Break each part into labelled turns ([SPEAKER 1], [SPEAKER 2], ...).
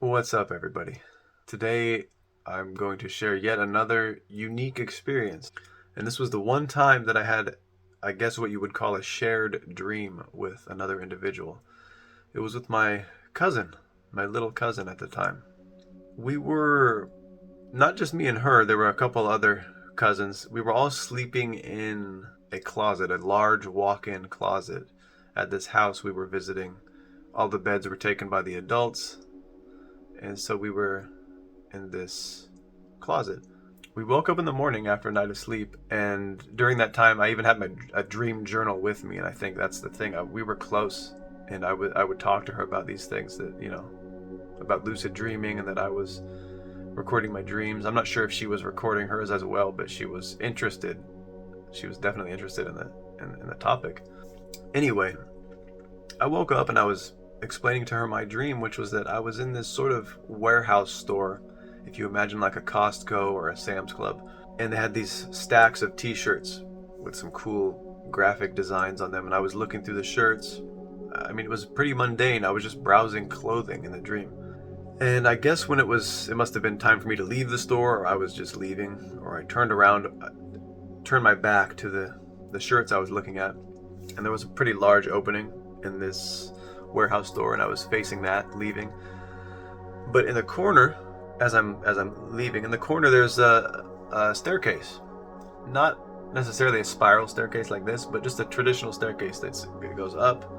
[SPEAKER 1] What's up, everybody? Today I'm going to share yet another unique experience. And this was the one time that I had, I guess, what you would call a shared dream with another individual. It was with my cousin, my little cousin at the time. We were, not just me and her, there were a couple other cousins. We were all sleeping in a closet, a large walk in closet at this house we were visiting. All the beds were taken by the adults, and so we were in this closet. We woke up in the morning after a night of sleep, and during that time, I even had a dream journal with me. And I think that's the thing. We were close, and I would talk to her about these things about lucid dreaming, and that I was recording my dreams. I'm not sure if she was recording hers as well, but she was interested. She was definitely interested in the topic. Anyway, I woke up and I was explaining to her my dream, which was that I was in this sort of warehouse store, if you imagine like a Costco or a Sam's Club, and they had these stacks of t-shirts with some cool graphic designs on them, and I was looking through the shirts. I mean, it was pretty mundane. I was just browsing clothing in the dream. And I guess when it must have been time for me to leave the store, or I was just leaving, or I turned around, turned my back to the shirts I was looking at, and there was a pretty large opening in this warehouse store, and I was facing that, leaving. But in the corner, as I'm leaving, in the corner there's a staircase, not necessarily a spiral staircase like this, but just a traditional staircase it goes up,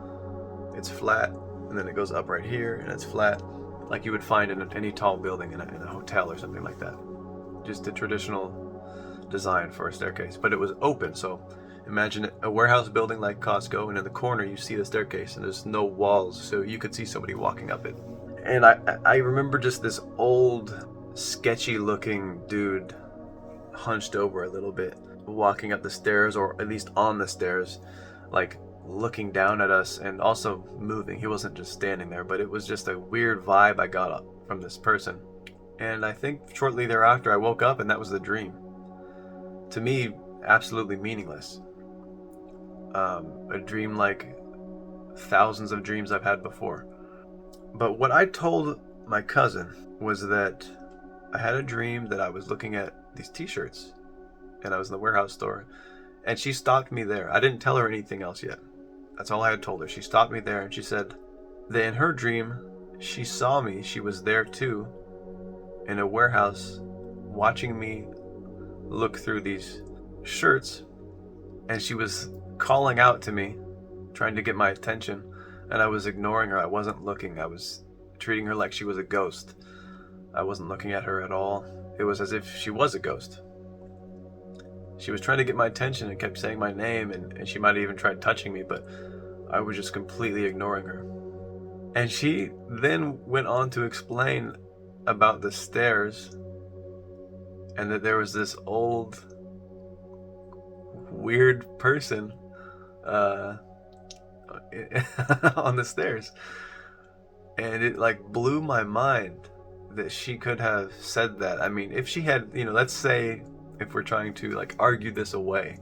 [SPEAKER 1] it's flat, and then it goes up right here, and it's flat, like you would find in any tall building in a hotel or something like that. Just a traditional design for a staircase, but it was open. So imagine a warehouse building like Costco, and in the corner you see the staircase, and there's no walls, so you could see somebody walking up it. And I remember just this old, sketchy looking dude, hunched over a little bit, walking up the stairs, or at least on the stairs, like looking down at us and also moving. He wasn't just standing there, but it was just a weird vibe I got from this person. And I think shortly thereafter I woke up, and that was the dream. To me, absolutely meaningless. A dream like thousands of dreams I've had before. But what I told my cousin was that I had a dream that I was looking at these t-shirts, and I was in the warehouse store, and she stopped me there. I didn't tell her anything else yet. That's all I had told her. She stopped me there, and she said that in her dream, she saw me. She was there too, in a warehouse, watching me look through these shirts, and she was calling out to me, trying to get my attention, and I was ignoring her. I wasn't looking. I was treating her like she was a ghost. I wasn't looking at her at all. It was as if she was a ghost. She was trying to get my attention and kept saying my name, and she might have even tried touching me, but I was just completely ignoring her. And she then went on to explain about the stairs, and that there was this old, weird person on the stairs. And it like blew my mind that she could have said that. I mean, if she had, let's say, if we're trying to like argue this away,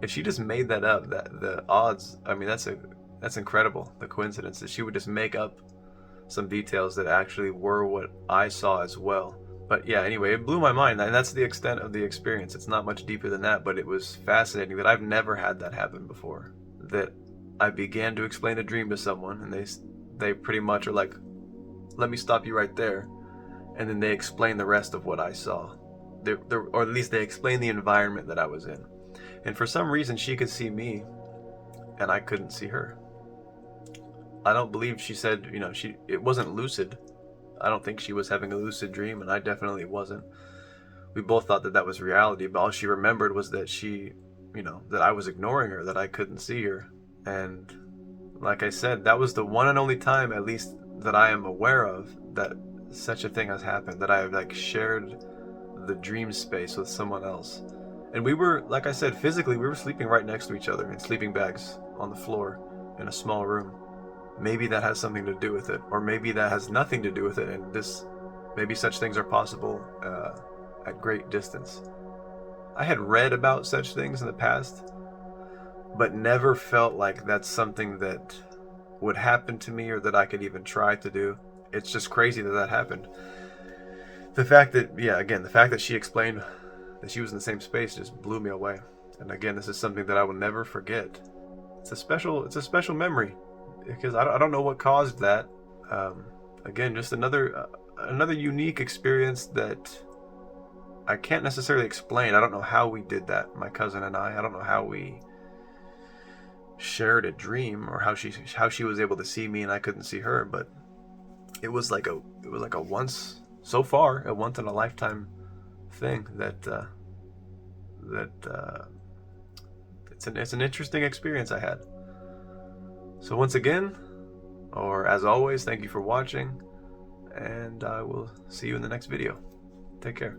[SPEAKER 1] if she just made that up, that the odds, I mean, that's incredible. The coincidence that she would just make up some details that actually were what I saw as well. But yeah, anyway, it blew my mind, and that's the extent of the experience. It's not much deeper than that, but it was fascinating that I've never had that happen before. That I began to explain a dream to someone, and they pretty much are like, "Let me stop you right there," and then they explain the rest of what I saw. Or at least they explain the environment that I was in. And for some reason, she could see me, and I couldn't see her. I don't believe she said, it wasn't lucid. I don't think she was having a lucid dream, and I definitely wasn't. We both thought that that was reality, but all she remembered was that that I was ignoring her, that I couldn't see her. And like I said, that was the one and only time, at least that I am aware of, that such a thing has happened, that I have like shared the dream space with someone else. And we were, like I said, physically, we were sleeping right next to each other in sleeping bags on the floor in a small room. Maybe that has something to do with it, or maybe that has nothing to do with it, and maybe such things are possible at great distance. I had read about such things in the past, but never felt like that's something that would happen to me or that I could even try to do. it's just crazy that that happened. The fact that, yeah, again, the fact that she explained that she was in the same space just blew me away. And again, this is something that I will never forget. It's a special memory because I don't know what caused that. Again, just another unique experience that I can't necessarily explain. I don't know how we did that, my cousin and I. I don't know how we shared a dream or how she was able to see me and I couldn't see her, but it was like a once so far a once in a lifetime thing that it's an interesting experience I had. So once again, or as always, thank you for watching, and I will see you in the next video. Take care.